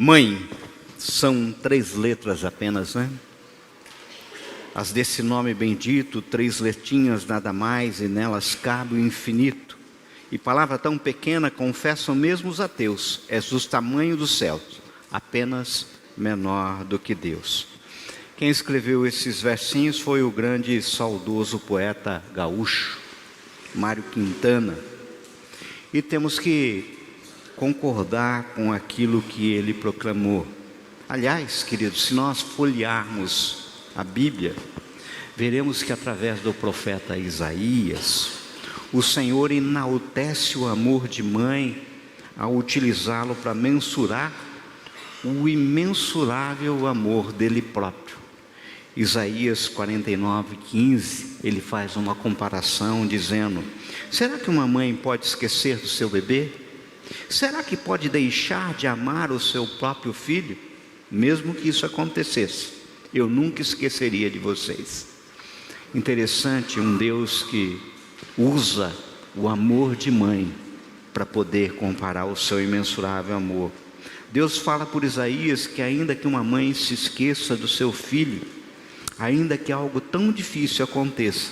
Mãe, são 3 letras apenas, né? As desse nome bendito, 3 letrinhas nada mais, e nelas cabe o infinito. E palavra tão pequena, confessam mesmo os ateus, é do tamanho dos céus, apenas menor do que Deus. Quem escreveu esses versinhos foi o grande e saudoso poeta gaúcho, Mário Quintana. E temos que concordar com aquilo que ele proclamou. Aliás, queridos, se nós folhearmos a Bíblia, veremos que através do profeta Isaías, o Senhor enaltece o amor de mãe ao utilizá-lo para mensurar o imensurável amor dele próprio. Isaías 49:15, ele faz uma comparação dizendo: será que uma mãe pode esquecer do seu bebê? Será que pode deixar de amar o seu próprio filho? Mesmo que isso acontecesse, eu nunca esqueceria de vocês. Interessante, um Deus que usa o amor de mãe para poder comparar o seu imensurável amor. Deus fala por Isaías que ainda que uma mãe se esqueça do seu filho, ainda que algo tão difícil aconteça,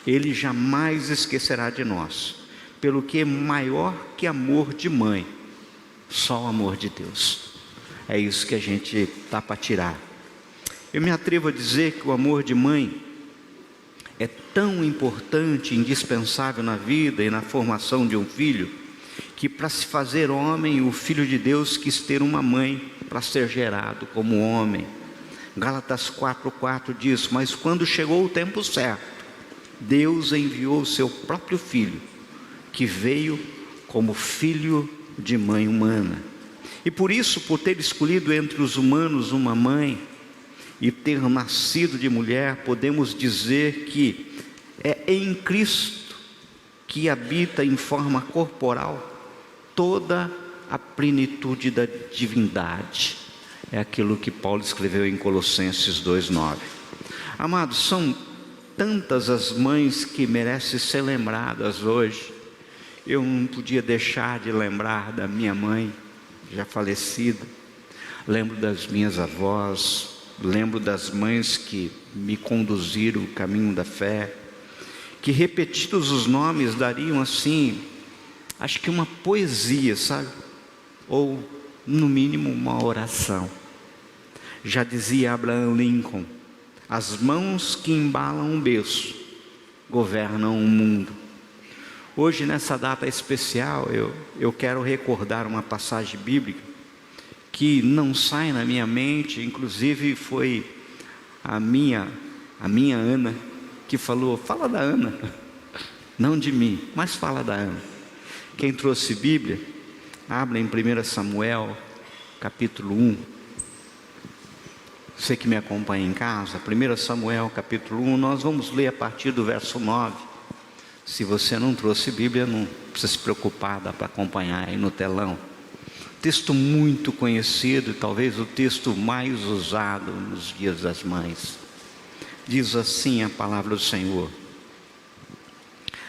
Ele jamais esquecerá de nós. Pelo que é maior que amor de mãe, só o amor de Deus. É isso que a gente está para tirar. Eu me atrevo a dizer que o amor de mãe é tão importante, indispensável na vida e na formação de um filho, que para se fazer homem, o Filho de Deus quis ter uma mãe para ser gerado como homem. Gálatas 4:4 diz: mas quando chegou o tempo certo, Deus enviou o seu próprio Filho, que veio como filho de mãe humana. E por isso, por ter escolhido entre os humanos uma mãe e ter nascido de mulher, podemos dizer que é em Cristo que habita em forma corporal toda a plenitude da divindade. É aquilo que Paulo escreveu em Colossenses 2:9. Amados, são tantas as mães que merecem ser lembradas hoje. Eu não podia deixar de lembrar da minha mãe, já falecida. Lembro das minhas avós, lembro das mães que me conduziram o caminho da fé, que repetidos os nomes dariam assim, acho que uma poesia, sabe? Ou no mínimo uma oração. Já dizia Abraham Lincoln: as mãos que embalam um berço governam o mundo. Hoje, nessa data especial, eu quero recordar uma passagem bíblica que não sai na minha mente. Inclusive foi a minha Ana que falou: fala da Ana, não de mim, mas fala da Ana. Quem trouxe Bíblia, abra em 1 Samuel capítulo 1. Você que me acompanha em casa, 1 Samuel capítulo 1, nós vamos ler a partir do verso 9. Se você não trouxe Bíblia, não precisa se preocupar, dá para acompanhar aí no telão. Texto muito conhecido, talvez o texto mais usado nos dias das mães. Diz assim a palavra do Senhor: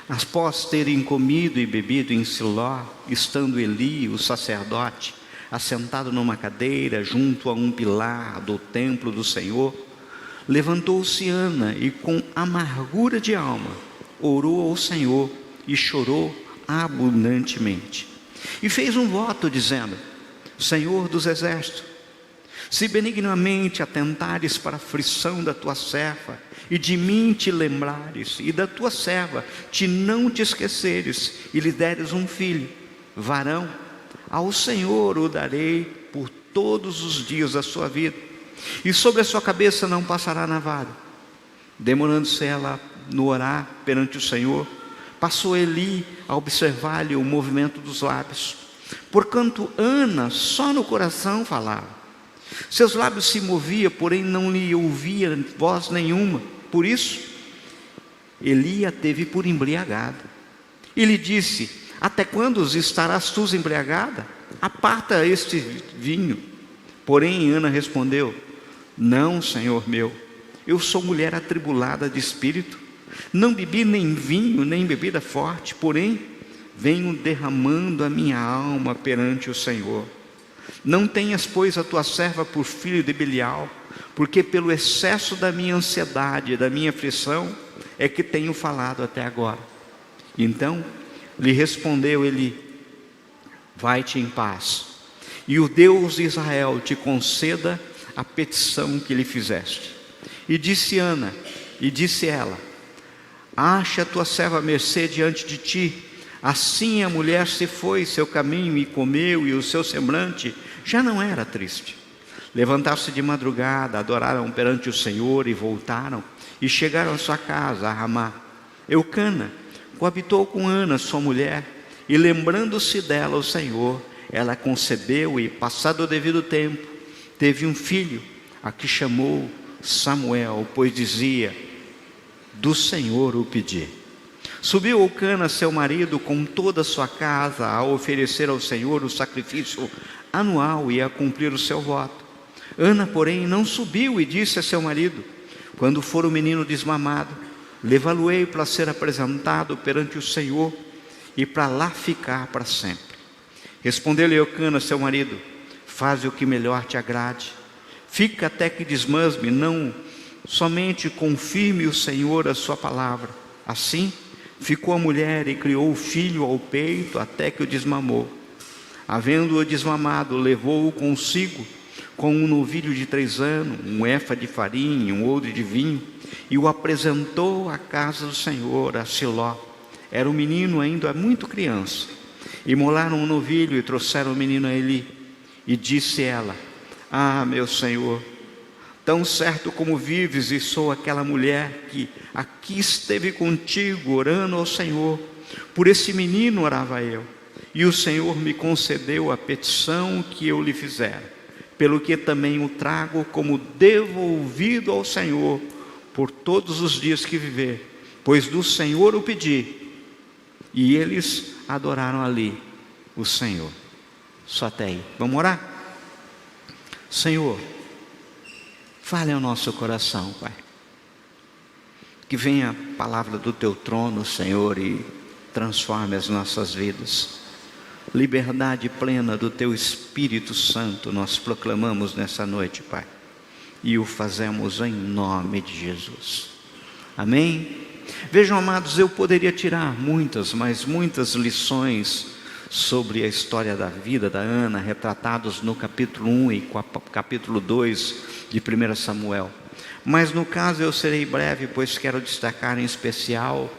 após terem comido e bebido em Siló, estando Eli, o sacerdote, assentado numa cadeira junto a um pilar do templo do Senhor, levantou-se Ana e com amargura de alma orou ao Senhor e chorou abundantemente. E fez um voto dizendo: Senhor dos exércitos, se benignamente atentares para a aflição da tua serva, e de mim te lembrares, e da tua serva não te esqueceres, e lhe deres um filho, varão, ao Senhor o darei por todos os dias da sua vida, e sobre a sua cabeça não passará navalha. Demorando-se ela no orar perante o Senhor, passou Eli a observar-lhe o movimento dos lábios, porquanto Ana só no coração falava. Seus lábios se moviam, porém não lhe ouvia voz nenhuma. Por isso, Eli a teve por embriagada. E lhe disse: até quando estarás tu embriagada? Aparta este vinho. Porém Ana respondeu: não, Senhor meu, eu sou mulher atribulada de espírito. Não bebi nem vinho, nem bebida forte, porém venho derramando a minha alma perante o Senhor. Não tenhas, pois, a tua serva por filho de Belial, porque pelo excesso da minha ansiedade, da minha aflição, é que tenho falado até agora. Então lhe respondeu ele: vai-te em paz, e o Deus de Israel te conceda a petição que lhe fizeste. E disse ela: acha a tua serva mercê diante de ti. Assim a mulher se foi seu caminho e comeu, e o seu semblante já não era triste. Levantaram-se de madrugada, adoraram perante o Senhor e voltaram, e chegaram à sua casa, a Ramá. Eucana coabitou com Ana, sua mulher, e lembrando-se dela o Senhor, ela concebeu e, passado o devido tempo, teve um filho, a que chamou Samuel, pois dizia: do Senhor o pedi. Subiu Eucana, seu marido, com toda a sua casa, a oferecer ao Senhor o sacrifício anual e a cumprir o seu voto. Ana, porém, não subiu e disse a seu marido: quando for o menino desmamado, levá-lo-ei para ser apresentado perante o Senhor e para lá ficar para sempre. Respondeu-lhe Eucana, seu marido: faze o que melhor te agrade. Fica até que desmasme, não somente confirme o Senhor a sua palavra. Assim ficou a mulher e criou o filho ao peito até que o desmamou. Havendo-o desmamado, levou-o consigo com um novilho de 3 anos, um efa de farinha, um odre de vinho, e o apresentou à casa do Senhor, a Siló. Era um menino ainda muito criança. Imolaram um novilho e trouxeram o menino a Eli. E disse ela: ah, meu Senhor, tão certo como vives, e sou aquela mulher que aqui esteve contigo, orando ao Senhor. Por esse menino orava eu, e o Senhor me concedeu a petição que eu lhe fizera, pelo que também o trago como devolvido ao Senhor por todos os dias que viver, pois do Senhor o pedi. E eles adoraram ali o Senhor. Só até aí. Vamos orar? Senhor, fale ao nosso coração, Pai. Que venha a palavra do Teu trono, Senhor, e transforme as nossas vidas. Liberdade plena do Teu Espírito Santo nós proclamamos nessa noite, Pai. E o fazemos em nome de Jesus. Amém? Vejam, amados, eu poderia tirar muitas lições sobre a história da vida da Ana, retratados no capítulo 1 e capítulo 2 de 1 Samuel. Mas no caso eu serei breve, pois quero destacar em especial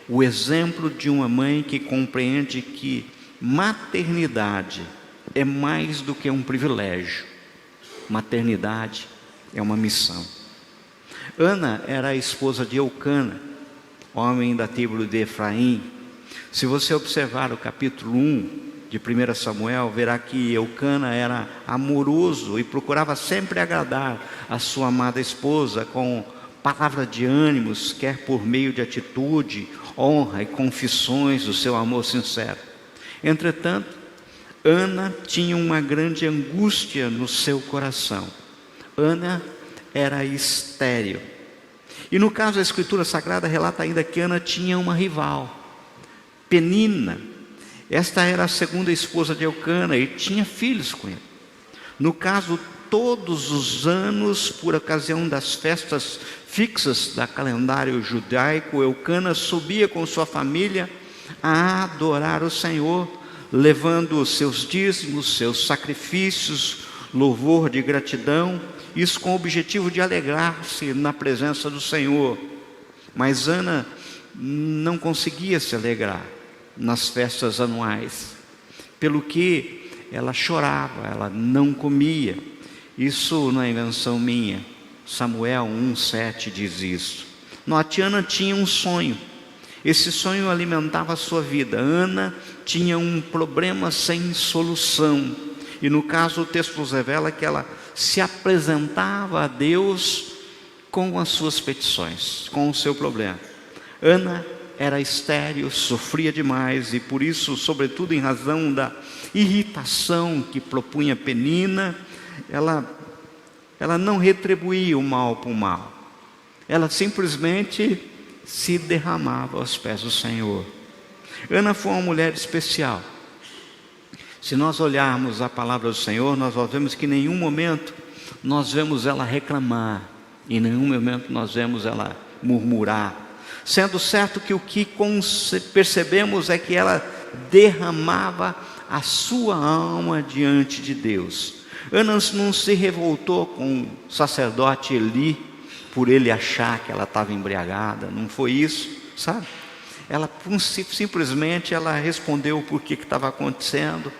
o exemplo de uma mãe que compreende que maternidade é mais do que um privilégio. Maternidade é uma missão. Ana era a esposa de Eucana, homem da tribo de Efraim. Se você observar o capítulo 1 de 1 Samuel, verá que Eucana era amoroso e procurava sempre agradar a sua amada esposa com palavra de ânimos, quer por meio de atitude, honra e confissões do seu amor sincero. Entretanto, Ana tinha uma grande angústia no seu coração. Ana era estéril. E no caso, a Escritura Sagrada relata ainda que Ana tinha uma rival, Penina. Esta era a segunda esposa de Eucana e tinha filhos com ele. No caso, todos os anos, por ocasião das festas fixas da calendário judaico, Eucana subia com sua família a adorar o Senhor, levando seus dízimos, seus sacrifícios, louvor de gratidão, isso com o objetivo de alegrar-se na presença do Senhor. Mas Ana não conseguia se alegrar nas festas anuais, pelo que ela chorava, ela não comia. Isso não é invenção minha, Samuel 1,7 diz isso. Note, Ana tinha um sonho, esse sonho alimentava a sua vida. Ana tinha um problema sem solução, e no caso o texto nos revela que ela se apresentava a Deus com as suas petições, com o seu problema. Ana era estéril, sofria demais, e por isso, sobretudo em razão da irritação que propunha Penina, ela não retribuía o mal por mal. Ela simplesmente se derramava aos pés do Senhor. Ana foi uma mulher especial. Se nós olharmos a palavra do Senhor, nós vemos que em nenhum momento nós vemos ela reclamar, em nenhum momento nós vemos ela murmurar, sendo certo que o que percebemos é que ela derramava a sua alma diante de Deus. Ana não se revoltou com o sacerdote Eli por ele achar que ela estava embriagada, não foi isso, sabe? Ela simplesmente ela respondeu o porquê que estava acontecendo,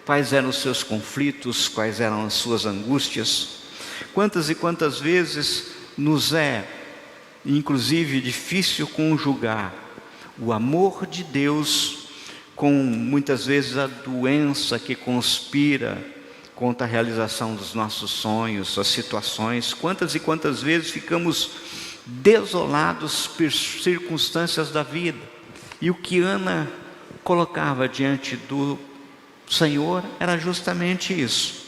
quais eram os seus conflitos, quais eram as suas angústias. Quantas e quantas vezes nos é, inclusive, difícil conjugar o amor de Deus com, muitas vezes, a doença que conspira contra a realização dos nossos sonhos, as situações. Quantas e quantas vezes ficamos desolados por circunstâncias da vida. E o que Ana colocava diante do Senhor era justamente isso.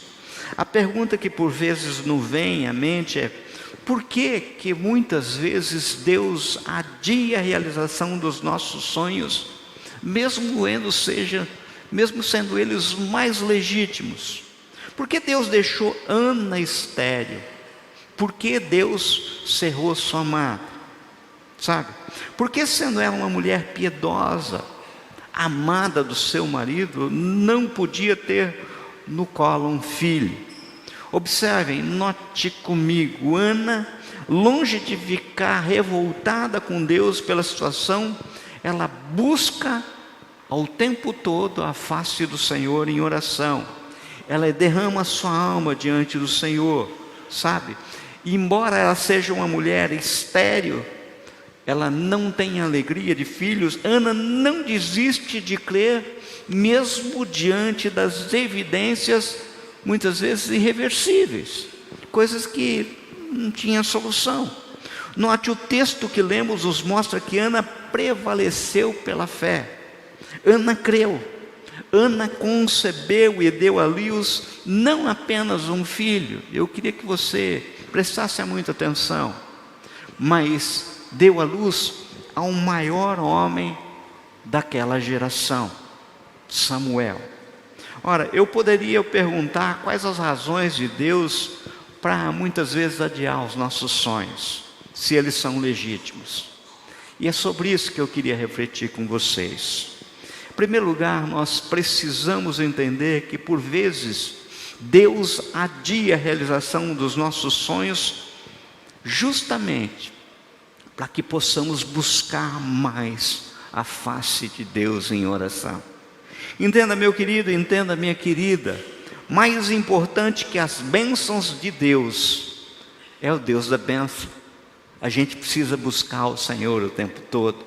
A pergunta que por vezes nos vem à mente é: por que muitas vezes Deus adia a realização dos nossos sonhos, mesmo sendo eles mais legítimos? Por que Deus deixou Ana estéril? Por que Deus cerrou sua madre? Sabe? Por que, sendo ela uma mulher piedosa, amada do seu marido, não podia ter no colo um filho? Observem, note comigo, Ana, longe de ficar revoltada com Deus pela situação, ela busca ao tempo todo a face do Senhor em oração. Ela derrama sua alma diante do Senhor, sabe? E embora ela seja uma mulher estéril, ela não tem alegria de filhos. Ana não desiste de crer, mesmo diante das evidências, muitas vezes irreversíveis, coisas que não tinha solução. Note, o texto que lemos nos mostra que Ana prevaleceu pela fé. Ana creu, Ana concebeu e deu à luz não apenas um filho. Eu queria que você prestasse muita atenção, mas deu à luz ao maior homem daquela geração, Samuel. Ora, eu poderia perguntar quais as razões de Deus para muitas vezes adiar os nossos sonhos, se eles são legítimos. E é sobre isso que eu queria refletir com vocês. Em primeiro lugar, nós precisamos entender que por vezes Deus adia a realização dos nossos sonhos justamente para que possamos buscar mais a face de Deus em oração. Entenda, meu querido, entenda, minha querida, mais importante que as bênçãos de Deus é o Deus da bênção. A gente precisa buscar o Senhor o tempo todo.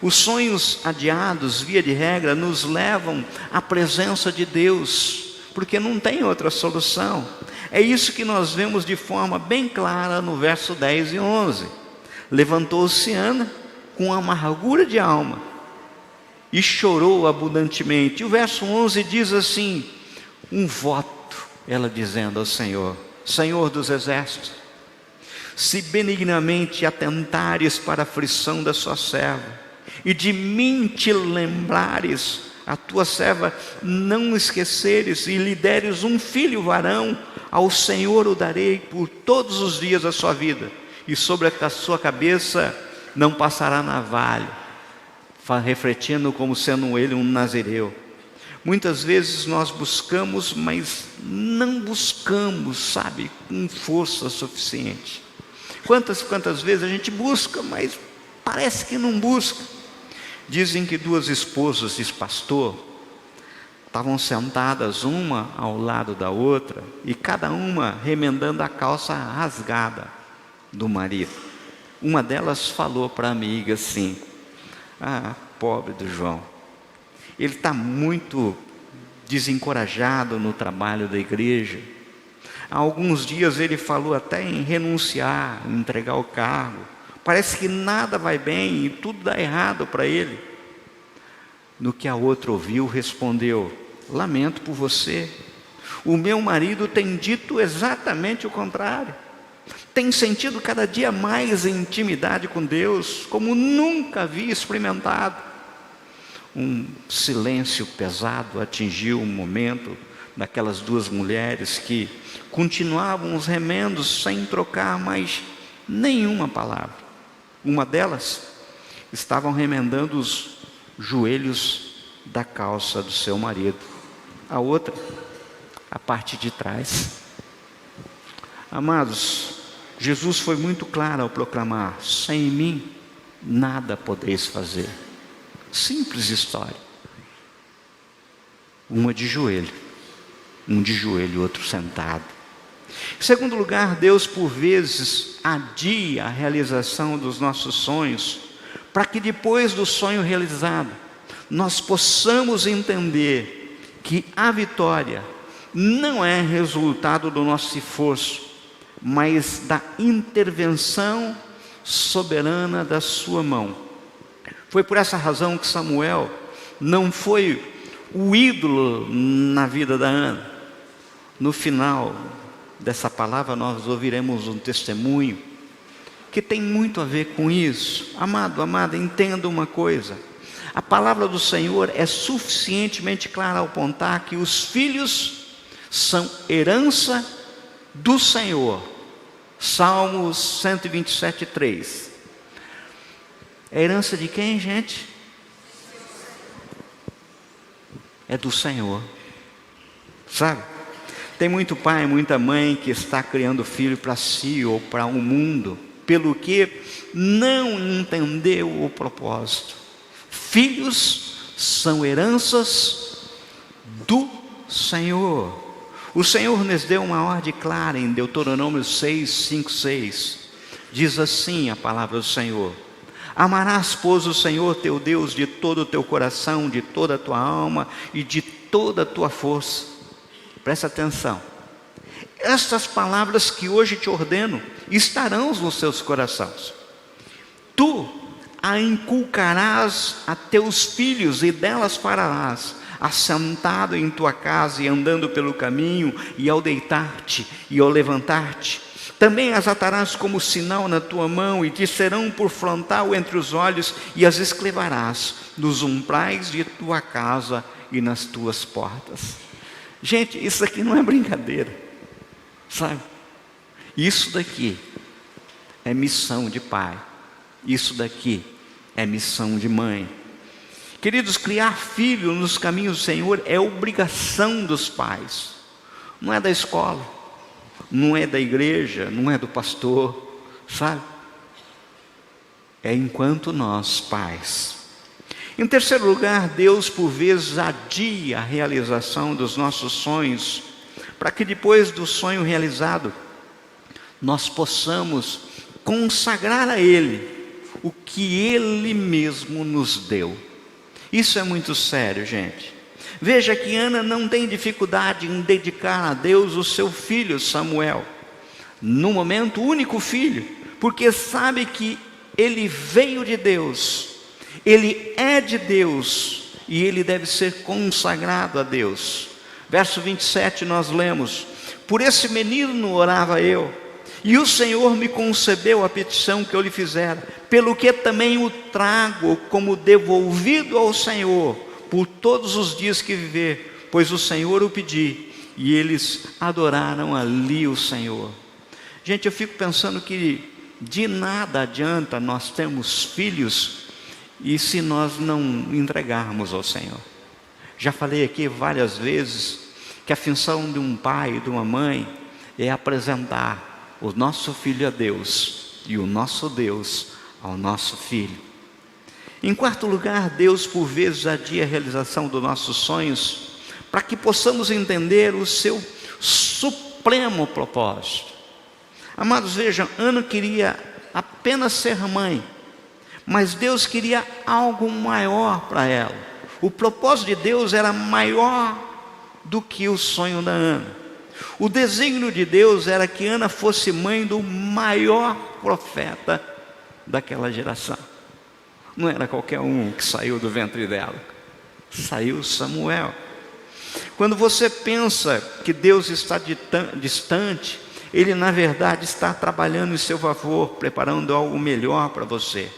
Os sonhos adiados, via de regra, nos levam à presença de Deus, porque não tem outra solução. É isso que nós vemos de forma bem clara no verso 10 e 11. Levantou-se Ana com amargura de alma e chorou abundantemente. E o verso 11 diz assim, um voto, ela dizendo ao Senhor: Senhor dos exércitos, se benignamente atentares para a aflição da sua serva, e de mim te lembrares, a tua serva não esqueceres, e lhe deres um filho varão, ao Senhor o darei por todos os dias da sua vida, e sobre a sua cabeça não passará navalha, refletindo como sendo ele um nazireu. Muitas vezes nós buscamos, mas não buscamos, sabe, com força suficiente. Quantas vezes a gente busca, mas parece que não busca. Dizem que duas esposas desse pastor estavam sentadas uma ao lado da outra, e cada uma remendando a calça rasgada do marido. Uma delas falou para a amiga assim: ah, pobre do João, ele está muito desencorajado no trabalho da igreja. Há alguns dias ele falou até em renunciar, em entregar o cargo. Parece que nada vai bem e tudo dá errado para ele. No que a outra ouviu, respondeu: lamento por você. O meu marido tem dito exatamente o contrário. Tem sentido cada dia mais intimidade com Deus, como nunca havia experimentado. Um silêncio pesado atingiu o momento daquelas duas mulheres que continuavam os remendos sem trocar mais nenhuma palavra. Uma delas estavam remendando os joelhos da calça do seu marido, a outra, a parte de trás. Amados, Jesus foi muito claro ao proclamar: sem mim nada podeis fazer. Simples história. Uma de joelho, um de joelho, outro sentado. Em segundo lugar, Deus por vezes adia a realização dos nossos sonhos, para que depois do sonho realizado, nós possamos entender que a vitória não é resultado do nosso esforço, mas da intervenção soberana da sua mão. Foi por essa razão que Samuel não foi o ídolo na vida da Ana. No final dessa palavra nós ouviremos um testemunho que tem muito a ver com isso. Amado, amada, entenda uma coisa: a palavra do Senhor é suficientemente clara ao apontar que os filhos são herança do Senhor. Salmos 127, 3. É herança de quem, gente? É do Senhor. Sabe? Tem muito pai, muita mãe que está criando filho para si ou para o mundo, pelo que não entendeu o propósito. Filhos são heranças do Senhor. O Senhor nos deu uma ordem clara em Deuteronômio 6, 5, 6. Diz assim a palavra do Senhor: amarás, pois, o Senhor teu Deus de todo o teu coração, de toda a tua alma e de toda a tua força. Presta atenção. Estas palavras que hoje te ordeno estarão nos seus corações. Tu a inculcarás a teus filhos e delas falarás, assentado em tua casa e andando pelo caminho, e ao deitar-te e ao levantar-te. Também as atarás como sinal na tua mão, e te serão por frontal entre os olhos, e as escreverás nos umbrais de tua casa e nas tuas portas. Gente, isso aqui não é brincadeira, sabe? Isso daqui é missão de pai, isso daqui é missão de mãe. Queridos, criar filho nos caminhos do Senhor é obrigação dos pais. Não é da escola, não é da igreja, não é do pastor, sabe? É enquanto nós, pais. Em terceiro lugar, Deus por vezes adia a realização dos nossos sonhos, para que depois do sonho realizado, nós possamos consagrar a Ele o que Ele mesmo nos deu. Isso é muito sério, gente. Veja que Ana não tem dificuldade em dedicar a Deus o seu filho Samuel, no momento, o único filho, porque sabe que ele veio de Deus, ele é de Deus e ele deve ser consagrado a Deus. Verso 27 nós lemos: por esse menino orava eu, e o Senhor me concebeu a petição que eu lhe fizera, pelo que também o trago como devolvido ao Senhor, por todos os dias que viver, pois o Senhor o pedi. E eles adoraram ali o Senhor. Gente, eu fico pensando que de nada adianta nós termos filhos e se nós não entregarmos ao Senhor. Já falei aqui várias vezes que a função de um pai e de uma mãe é apresentar o nosso filho a Deus e o nosso Deus ao nosso filho. Em quarto lugar, Deus por vezes adia a realização dos nossos sonhos, para que possamos entender o seu supremo propósito. Amados, vejam, Ana queria apenas ser mãe, mas Deus queria algo maior para ela. O propósito de Deus era maior do que o sonho da Ana. O desígnio de Deus era que Ana fosse mãe do maior profeta daquela geração. Não era qualquer um que saiu do ventre dela, saiu Samuel. Quando você pensa que Deus está distante, Ele na verdade está trabalhando em seu favor, preparando algo melhor para você.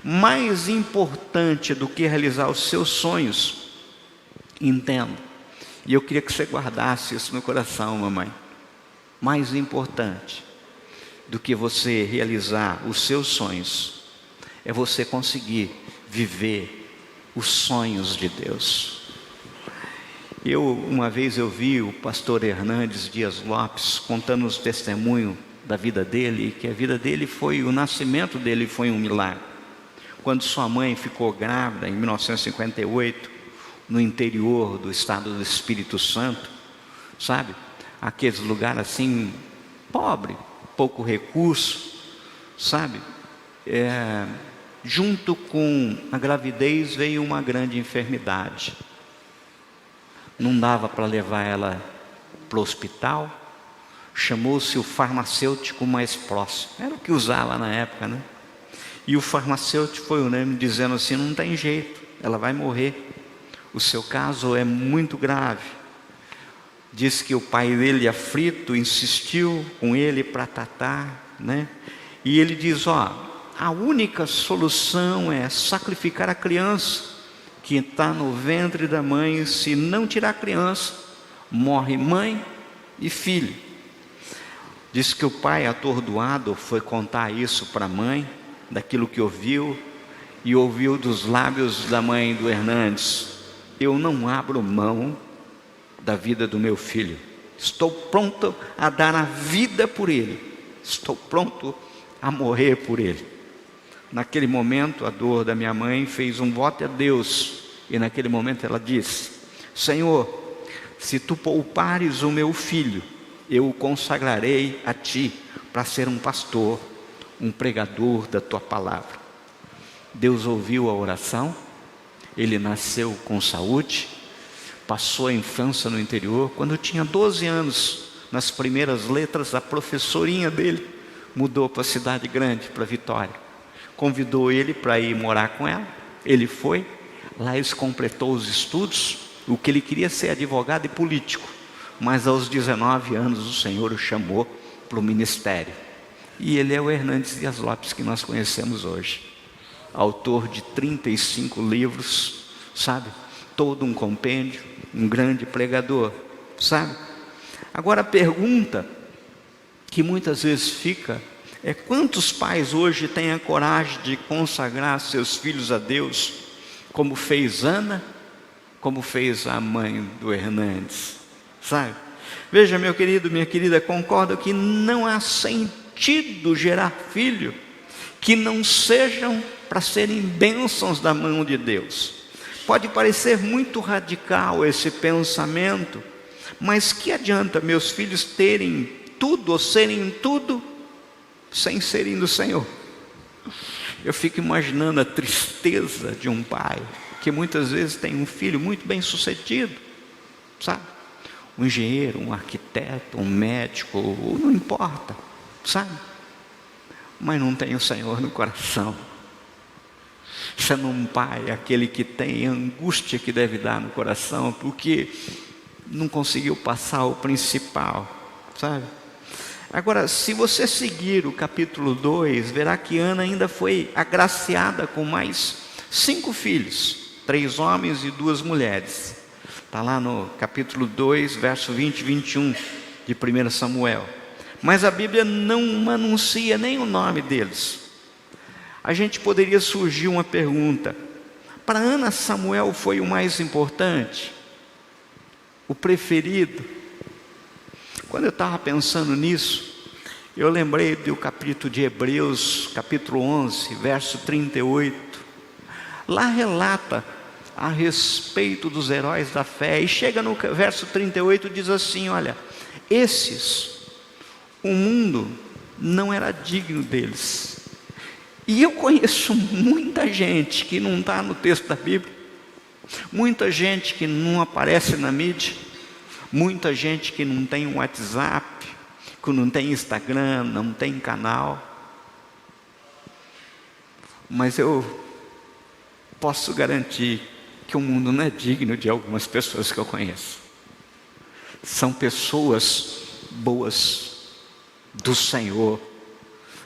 mais importante do que realizar os seus sonhos, entenda, e eu queria que você guardasse isso no coração, mamãe, mais importante do que você realizar os seus sonhos, é você conseguir viver os sonhos de Deus. Uma vez eu vi o pastor Hernandes Dias Lopes contando os testemunhos da vida dele, que a vida dele o nascimento dele foi um milagre. Quando sua mãe ficou grávida, em 1958, no interior do estado do Espírito Santo, sabe? Aqueles lugares assim, pobre, pouco recurso, sabe? Junto com a gravidez veio uma grande enfermidade. Não dava para levar ela para o hospital. Chamou-se o farmacêutico mais próximo. Era o que usava na época, né? E o farmacêutico foi unânime dizendo assim: não tem jeito, ela vai morrer. O seu caso é muito grave. Disse que o pai dele, aflito, insistiu com ele para tratar, né? E ele diz: a única solução é sacrificar a criança que está no ventre da mãe. Se não tirar a criança, morre mãe e filho. Diz que o pai, atordoado, foi contar isso para a mãe, daquilo que ouviu, e ouviu dos lábios da mãe do Hernandes: eu não abro mão da vida do meu filho, estou pronto a dar a vida por ele, estou pronto a morrer por ele. Naquele momento, a dor da minha mãe fez um voto a Deus, e naquele momento ela disse: Senhor, se tu poupares o meu filho, eu o consagrarei a ti para ser um pastor, um pregador da tua palavra. Deus ouviu a oração, ele nasceu com saúde, passou a infância no interior. Quando tinha 12 anos, nas primeiras letras, a professorinha dele mudou para a cidade grande, para Vitória. Convidou ele para ir morar com ela, ele foi, lá ele completou os estudos, o que ele queria ser advogado e político, mas aos 19 anos o Senhor o chamou para o ministério, e ele é o Hernandes Dias Lopes que nós conhecemos hoje, autor de 35 livros, sabe, todo um compêndio, um grande pregador, sabe. Agora a pergunta que muitas vezes fica é: quantos pais hoje têm a coragem de consagrar seus filhos a Deus, como fez Ana, como fez a mãe do Hernandes, sabe? Veja, meu querido, minha querida, concordo que não há sentido gerar filho que não sejam para serem bênçãos da mão de Deus. Pode parecer muito radical esse pensamento, mas que adianta meus filhos terem tudo ou serem tudo sem serem do Senhor? Eu fico imaginando a tristeza de um pai que muitas vezes tem um filho muito bem sucedido, sabe? Um engenheiro, um arquiteto, um médico, não importa, sabe? Mas não tem o Senhor no coração. Sendo um pai, aquele que tem a angústia que deve dar no coração, porque não conseguiu passar o principal, sabe? Agora, se você seguir o capítulo 2, verá que Ana ainda foi agraciada com mais 5 filhos, 3 homens e 2 mulheres. Está lá no capítulo 2, verso 20 e 21 de 1 Samuel. Mas a Bíblia não anuncia nem o nome deles. A gente poderia surgir uma pergunta: para Ana, Samuel foi o mais importante? O preferido? Quando eu estava pensando nisso, eu lembrei do capítulo de Hebreus, capítulo 11, verso 38. Lá relata a respeito dos heróis da fé, e chega no verso 38, diz assim: olha, esses, o mundo não era digno deles. E eu conheço muita gente que não está no texto da Bíblia, muita gente que não aparece na mídia, muita gente que não tem um WhatsApp, que não tem Instagram, não tem canal. Mas eu posso garantir que o mundo não é digno de algumas pessoas que eu conheço. São pessoas boas do Senhor,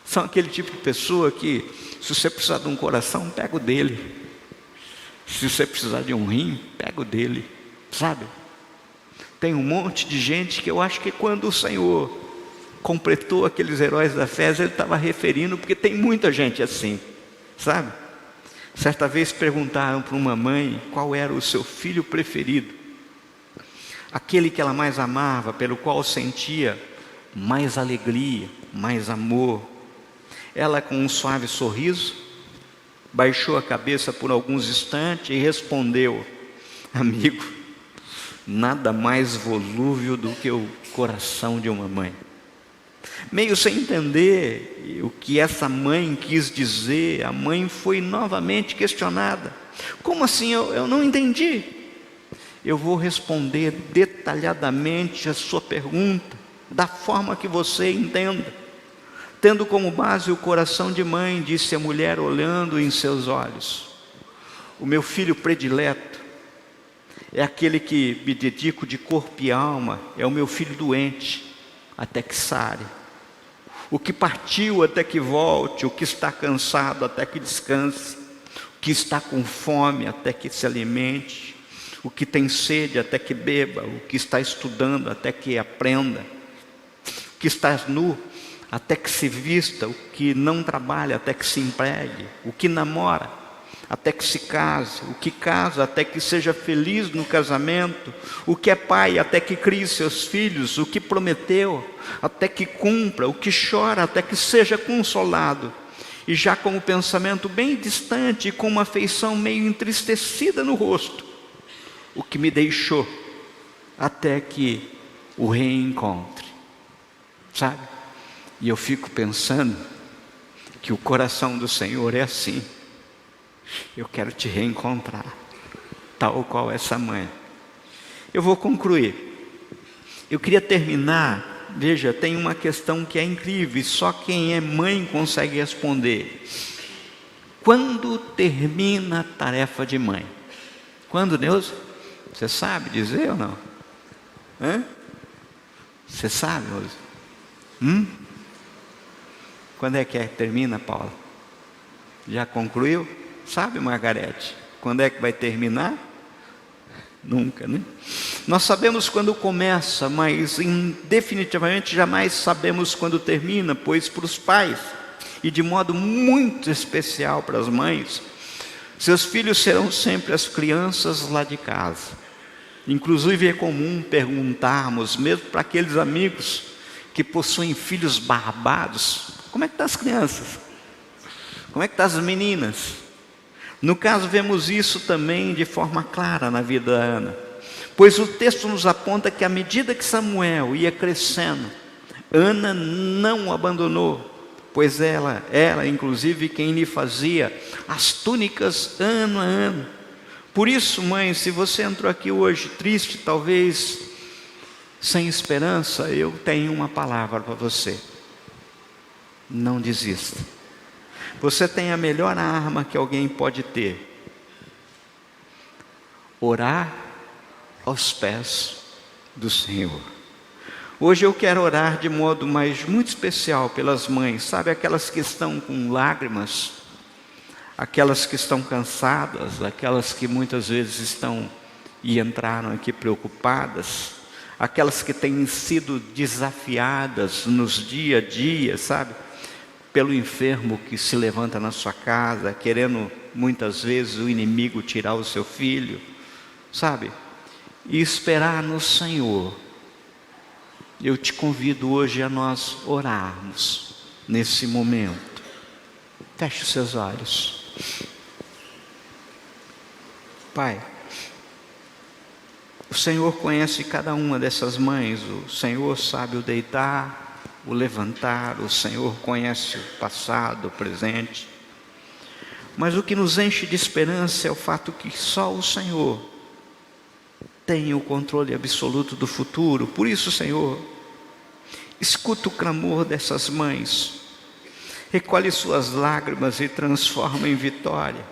São aquele tipo de pessoa que, se você precisar de um coração, pega o dele. Se você precisar de um rim, pega o dele, sabe? Tem um monte de gente que eu acho que quando o Senhor completou aqueles heróis da fé, Ele estava referindo, porque tem muita gente assim, sabe? Certa vez perguntaram para uma mãe qual era o seu filho preferido, aquele que ela mais amava, pelo qual sentia mais alegria, mais amor. Ela, com um suave sorriso, baixou a cabeça por alguns instantes e respondeu: amigo, nada mais volúvel do que o coração de uma mãe. Meio sem entender o que essa mãe quis dizer, a mãe foi novamente questionada. Como assim? Eu não entendi. Eu vou responder detalhadamente a sua pergunta, da forma que você entenda. Tendo como base o coração de mãe, disse a mulher, olhando em seus olhos: o meu filho predileto é aquele que me dedico de corpo e alma, é o meu filho doente, até que sare. O que partiu até que volte, o que está cansado até que descanse, o que está com fome até que se alimente, o que tem sede até que beba, o que está estudando até que aprenda, o que está nu até que se vista, o que não trabalha até que se empregue, o que namora até que se case, o que casa até que seja feliz no casamento, o que é pai até que crie seus filhos, o que prometeu até que cumpra, o que chora até que seja consolado. E já com o pensamento bem distante e com uma feição meio entristecida no rosto, o que me deixou até que o reencontre, sabe? E eu fico pensando que o coração do Senhor é assim. Eu quero te reencontrar, tal qual essa mãe. Eu vou concluir. Eu queria terminar, veja, tem uma questão que é incrível, e só quem é mãe consegue responder. Quando termina a tarefa de mãe? Quando, Deus? Você sabe dizer ou não? Você sabe, Deus? Quando é que termina, Paula? Já concluiu? Sabe, Margarete? Quando é que vai terminar? Nunca, né? Nós sabemos quando começa, mas definitivamente jamais sabemos quando termina, pois para os pais, e de modo muito especial para as mães, seus filhos serão sempre as crianças lá de casa. Inclusive é comum perguntarmos, mesmo para aqueles amigos que possuem filhos barbados: como é que estão as crianças? Como é que estão as meninas? No caso, vemos isso também de forma clara na vida da Ana, pois o texto nos aponta que à medida que Samuel ia crescendo, Ana não o abandonou, pois ela inclusive quem lhe fazia as túnicas ano a ano. Por isso, mãe, se você entrou aqui hoje triste, talvez sem esperança, eu tenho uma palavra para você: não desista. Você tem a melhor arma que alguém pode ter: orar aos pés do Senhor. Hoje eu quero orar de modo muito especial pelas mães, sabe, aquelas que estão com lágrimas, aquelas que estão cansadas, aquelas que muitas vezes estão e entraram aqui preocupadas, aquelas que têm sido desafiadas nos dia a dia, sabe, pelo enfermo que se levanta na sua casa, querendo muitas vezes o inimigo tirar o seu filho, sabe, e esperar no Senhor. Eu te convido hoje a nós orarmos nesse momento. Feche os seus olhos. Pai, o Senhor conhece cada uma dessas mães, o Senhor sabe o deitar, o levantar, o Senhor conhece o passado, o presente, mas o que nos enche de esperança é o fato que só o Senhor tem o controle absoluto do futuro. Por isso, Senhor, escuta o clamor dessas mães, recolhe suas lágrimas e transforma em vitória,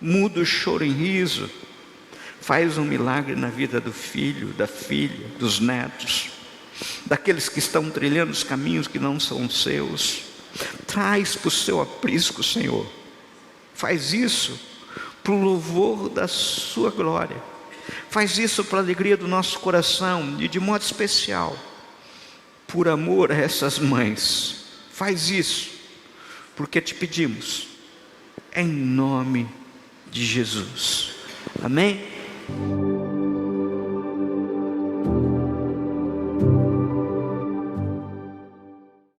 muda o choro em riso, faz um milagre na vida do filho, da filha, dos netos, daqueles que estão trilhando os caminhos que não são seus. traz para o seu aprisco, Senhor. Faz isso para o louvor da sua glória. Faz isso para a alegria do nosso coração e de modo especial, por amor a essas mães. Faz isso, porque te pedimos, em nome de Jesus. Amém?